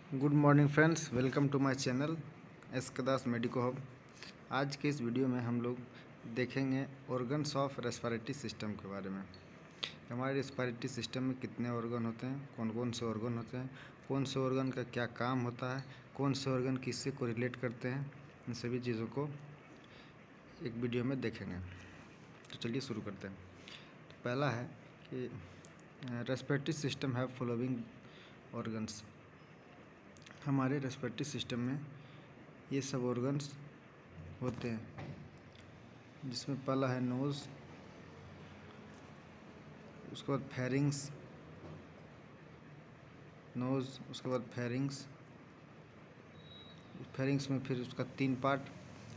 Good morning friends, welcome to my channel S Das medico hub. आज के इस video में हम लोग देखेंगे ऑर्गन्स ऑफ रेस्पिरेटरी सिस्टम के बारे में। हमारे रेस्पिरेटरी सिस्टम में कितने ऑर्गन होते हैं, कौन कौन से ऑर्गन होते हैं, कौन से ऑर्गन का क्या काम होता है, कौन से ऑर्गन किससे कोरिलेट करते हैं, इन सभी चीज़ों को एक वीडियो में देखेंगे। तो चलिए शुरू करते हैं। तो पहला है कि रेस्पिरेटरी सिस्टम है फॉलोइंग ऑर्गन्स। हमारे रेस्पिरेटरी सिस्टम में ये सब ऑर्गन्स होते हैं, जिसमें पहला है नोज़, उसके बाद फेरिंग्स, नोज़, उसके बाद फेरिंग्स, फेरिंग्स में फिर उसका 3 पार्ट,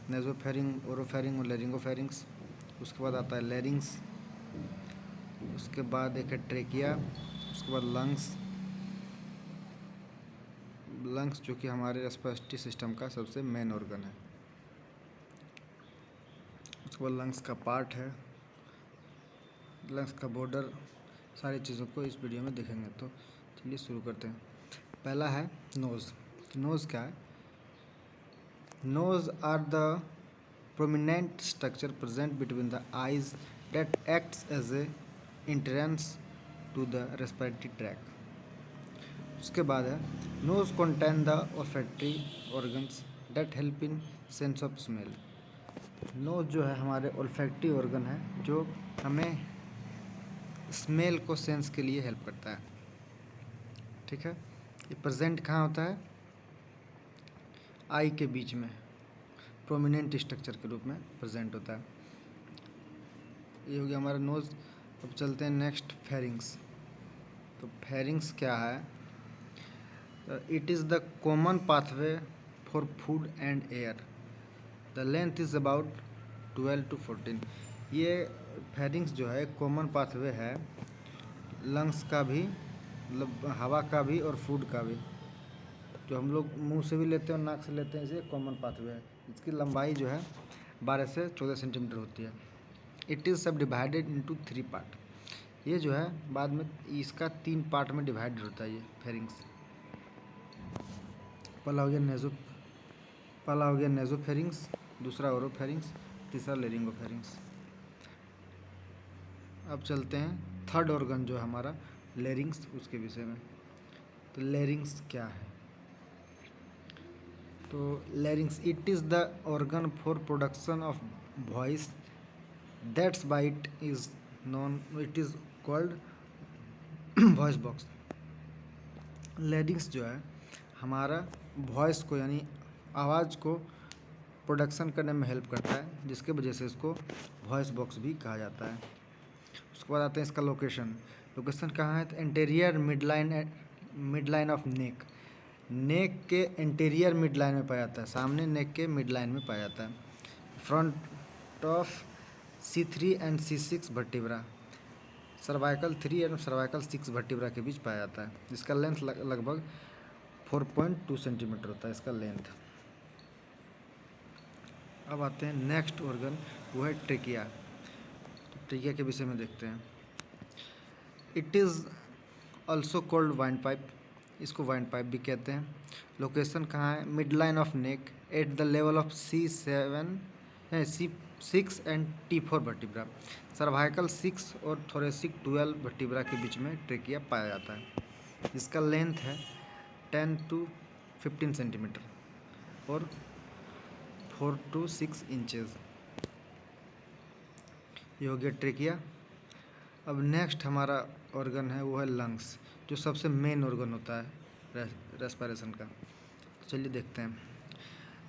नेज़ोफेरिंग, ओरोफेरिंग और लेरिंगोफेरिंग्स। उसके बाद आता है लेरिंग्स, उसके बाद एक है ट्रेकिया, उसके बाद लंग्स, जो कि हमारे रेस्पिरेटरी सिस्टम का सबसे मेन ऑर्गन है। उसके बाद लंग्स का पार्ट है, लंग्स का बॉर्डर, सारी चीज़ों को इस वीडियो में देखेंगे। तो चलिए शुरू करते हैं। पहला है नोज़। नोज़ क्या है? Nose are the prominent structure present between the eyes that acts as a entrance to the respiratory tract. उसके बाद है nose contain the olfactory organs that help in sense of smell. Nose जो है हमारे olfactory organ है, जो हमें smell को सेंस के लिए हेल्प करता है। ठीक है, ये प्रेजेंट कहाँ होता है? आई के बीच में प्रोमिनेंट स्ट्रक्चर के रूप में प्रेजेंट होता है। ये हो गया हमारा नोज़। अब चलते हैं नेक्स्ट, फेरिंग्स। तो फेरिंग्स क्या है? It is the common pathway for food and air. The length is about 12 to 14। ये फेरिंग्स जो है कॉमन पाथवे है, लंग्स का भी, मतलब हवा का भी और फूड का भी। जो हम लोग मुंह से भी लेते हैं और नाक से लेते हैं, इसे कॉमन पाथवे है। इसकी लंबाई जो है 12 से 14 सेंटीमीटर होती है। इट इज़ सब डिवाइडेड इनटू 3 पार्ट। ये जो है बाद में इसका 3 पार्ट में डिवाइडेड होता है ये फेरिंग्स। पहला हो गया नेज़ोफेरिंग्स, दूसरा ओरोफेरिंग्स, तीसरा लेरिंगोफेरिंग्स। अब चलते हैं थर्ड ऑर्गन जो है हमारा लेरिंग्स, उसके विषय में। तो लेरिंग्स क्या है? तो larynx, it is the organ for production of voice, that's why it is non, it is called voice box. Larynx जो है हमारा वॉइस को, यानी आवाज़ को प्रोडक्शन करने में हेल्प करता है, जिसके वजह से इसको वॉइस बॉक्स भी कहा जाता है। उसके बाद आते हैं इसका लोकेशन। लोकेशन कहाँ है? तो interior mid line of neck. Neck के इंटीरियर मिड लाइन में पाया जाता है, सामने नेक के मिड लाइन में पाया जाता है। Front of C3 and C6 vertebra, cervical 3 and cervical 6 vertebra के बीच पाया जाता है। जिसका लेंथ लगभग 4.2 सेंटीमीटर होता है इसका लेंथ। अब आते हैं नेक्स्ट ऑर्गन, वो है ट्रेकिया। तो ट्रेकिया के विषय में देखते हैं। It is also cold wine pipe, इसको वाइन पाइप भी कहते हैं। लोकेशन कहाँ है? Mid line of neck at the level of C6 and T4 vertebra, cervical 6 और थोरेसिक 12 वर्टिब्रा के बीच में ट्रेकिया पाया जाता है। इसका लेंथ है 10 to 15 सेंटीमीटर और 4 to 6 इंचेस। ये हो गया ट्रेकिया। अब नेक्स्ट हमारा ऑर्गन है, वो है लंग्स, जो सबसे मेन ऑर्गन होता है रेस्पिरेशन का। चलिए देखते हैं।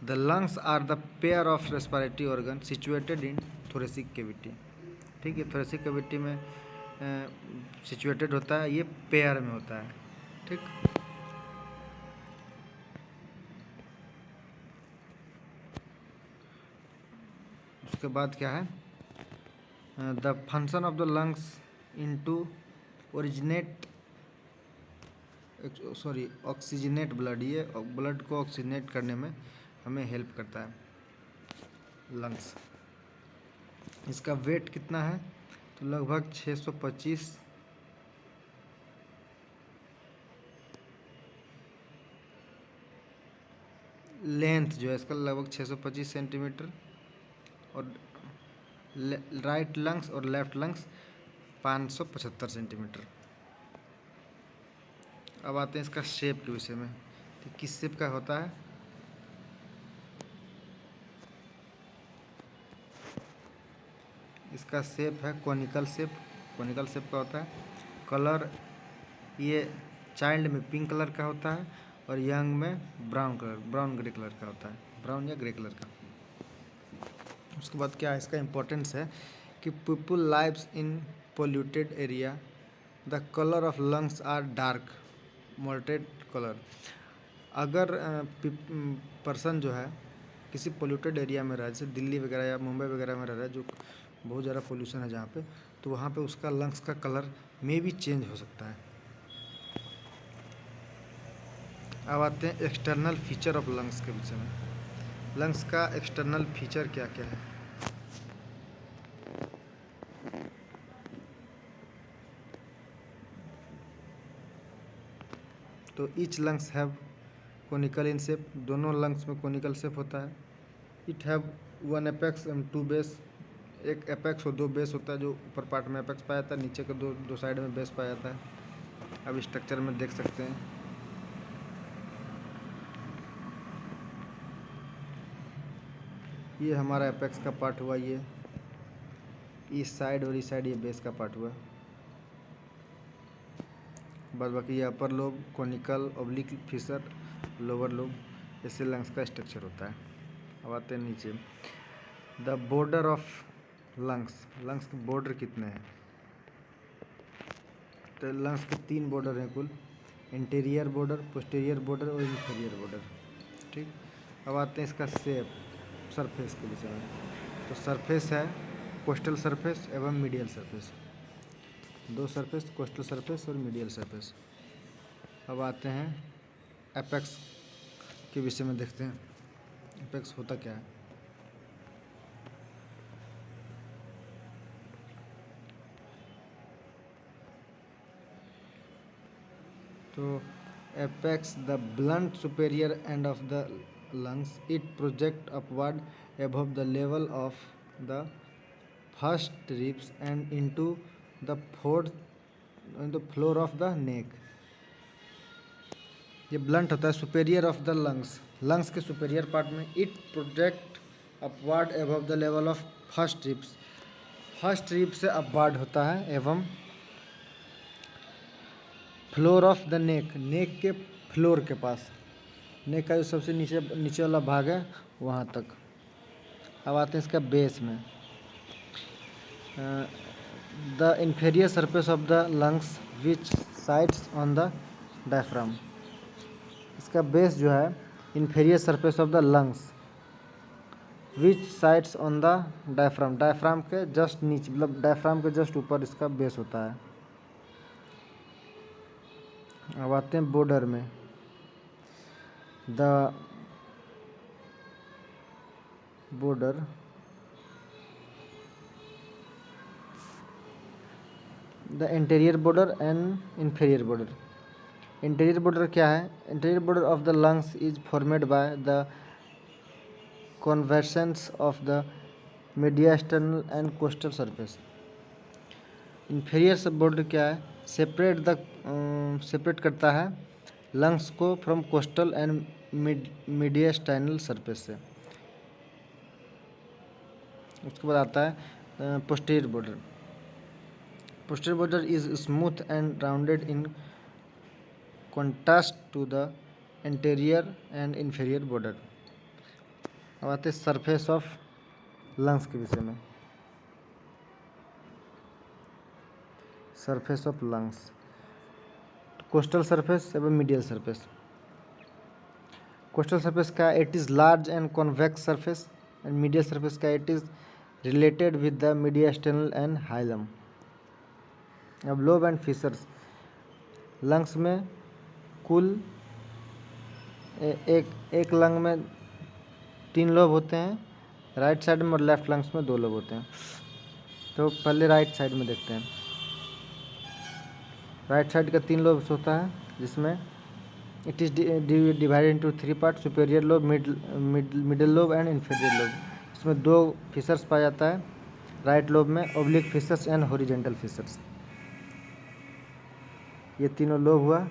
The lungs are the pair of respiratory organ situated in thoracic cavity. ठीक है, थोरेसिक कैविटी में सिचुएटेड होता है, ये पेयर में होता है। ठीक, उसके बाद क्या है? The function of the lungs into originate oxygenate blood. ये ब्लड को ऑक्सीजनेट करने में हमें हेल्प करता है लंग्स। इसका वेट कितना है? तो लगभग 625 लेंथ जो है इसका लगभग 625 सेंटीमीटर, और राइट लंग्स और लेफ्ट लंग्स 575 सेंटीमीटर। अब आते हैं इसका शेप के विषय में, तो किस शेप का होता है। इसका शेप है कोनिकल शेप। कोनिकल शेप का होता है। कलर ये चाइल्ड में पिंक कलर का होता है और यंग में ब्राउन ग्रे कलर का होता है, ब्राउन या ग्रे कलर का। उसके बाद क्या है इसका इम्पोर्टेंस है कि people lives in polluted area, the colour of lungs are dark moderate colour. अगर पर्सन जो है किसी पोल्यूटेड एरिया में रहा है, जैसे दिल्ली वगैरह या मुंबई वगैरह में रह रहा है, जो बहुत ज़्यादा पोल्यूशन है जहाँ पे, तो वहाँ पे उसका लंग्स का कलर में भी चेंज हो सकता है। अब आते हैं एक्सटर्नल फीचर ऑफ लंग्स के विषय में। लंग्स का एक्सटर्नल फीचर क्या क्या है। तो each lungs have conical in shape, दोनों लंग्स में कोनिकल शेप होता है। It have one apex and two base, एक एपेक्स और दो बेस होता है, जो ऊपर पार्ट में एपेक्स पाया जाता है, नीचे के दो साइड में बेस पाया जाता है। अब स्ट्रक्चर में देख सकते हैं, ये हमारा एपेक्स का पार्ट हुआ, ये इस साइड और इस साइड ये बेस का पार्ट हुआ। बाद बाकी ये upper lobe, conical, oblique fissure, lower lobe, इससे लंग्स का स्ट्रक्चर होता है। अब आते हैं नीचे, the border of lungs. Lungs के बॉर्डर कितने हैं। तो लंग्स के 3 बॉर्डर हैं कुल, इंटीरियर बॉर्डर, पोस्टीरियर बॉर्डर और इंफीरियर बॉर्डर। ठीक। अब आते हैं इसका शेप, सरफेस के विषय में। तो सरफेस है कोस्टल सरफेस एवं medial surface, 2 surface, costal surface और मीडियल सरफेस। अब आते हैं एपेक्स के विषय में, देखते हैं एपेक्स होता क्या है। तो apex, the blunt superior end of the lungs, it project upward above the level of the first ribs and into the floor of the neck। ये ब्लंट होता है, superior of the lungs, lungs के superior part में। It project upward above the level of first ribs, first rib से upward होता है, एवं floor of the neck, neck के फ्लोर के पास, नेक का जो सबसे नीचे वाला भाग है वहाँ तक। अब आते हैं इसका बेस में, the inferior surface of the lungs which sides on the diaphragm. इसका बेस जो है inferior surface of the lungs which sides on the diaphragm, diaphragm के जस्ट नीचे, मतलब डायफ्राम के जस्ट ऊपर इसका बेस होता है। अब आते हैं बॉर्डर में, the border the interior border and inferior border. Interior border क्या है। Interior border of the lungs is formed by the convergence of the mediastinal and costal surface. Inferior सब बॉर्डर क्या है, सेपरेट करता है लंग्स को from costal and mediastinal surface से। उसके बाद आता है posterior border. Posterior border is smooth and rounded in contrast to the interior and inferior border. अब आते हैं सरफेस ऑफ लंग्स के विषय में। Surface of lungs, costal surface एवं मीडियल सरफेस। कोस्टल सरफेस का it is large and convex surface, and medial surface का it is related with the mediastinal and hilum. अब लोब एंड फिशर्स, लंग्स में कुल एक लंग में 3 lobe होते हैं, राइट साइड में, और लेफ्ट लंग्स में 2 लोब होते हैं। तो पहले राइट साइड में देखते हैं। राइट साइड का 3 लोब्स होता है, जिसमें it is divided into 3 part, superior lobe, middle lobe and inferior lobe. इसमें 2 फिशर्स पाया जाता है राइट लोब में, oblique fissures and horizontal fissures. ये तीनों लोब हुआ,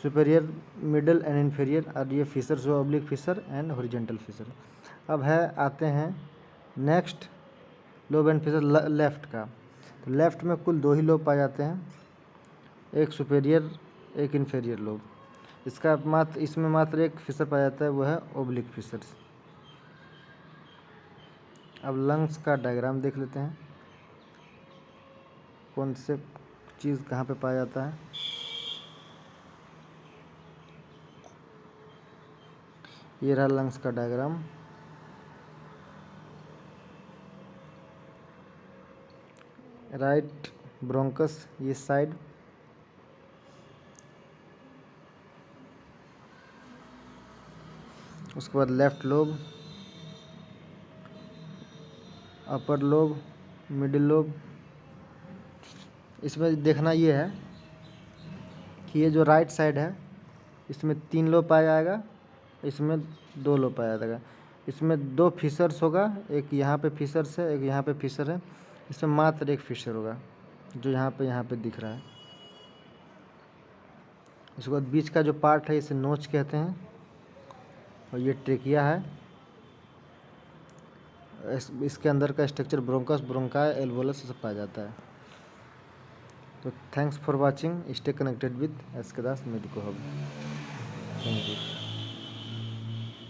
सुपेरियर, मिडल एंड इंफीरियर, और ये फिशर्स हुआ oblique fissure and horizontal fissure. अब आते हैं next lobe and fissure left का। तो लेफ्ट में कुल 2 ही लोब पाए जाते हैं, एक सुपेरियर एक इंफीरियर लोब। इसमें मात्र एक फिशर पाया जाता है, वो है ओब्लिक फिशर्स। अब लंग्स का डायग्राम देख लेते हैं, कौन से चीज़ कहाँ पे पाया जाता है। ये रहा लंग्स का डायग्राम। राइट ब्रोंकस ये साइड, उसके बाद left lobe, upper lobe, middle lobe. इसमें देखना ये है कि ये जो राइट साइड है इसमें 3 लोब पाया जाएगा, इसमें 2 लोब पाया जाएगा। इसमें 2 फिशर्स होगा, एक यहाँ पे फिशर्स है, एक यहाँ पे फिशर है। इसमें मात्र एक फिशर होगा जो यहाँ पे दिख रहा है। उसके बाद बीच का जो पार्ट है इसे नोच कहते हैं, और ये ट्रेकिया है। इसके अंदर का स्ट्रक्चर ब्रोंकस, ब्रोंकाई, एल्वोलस सब पाया जाता है। तो thanks for watching, stay connected with SK Das medico hub. Thank you.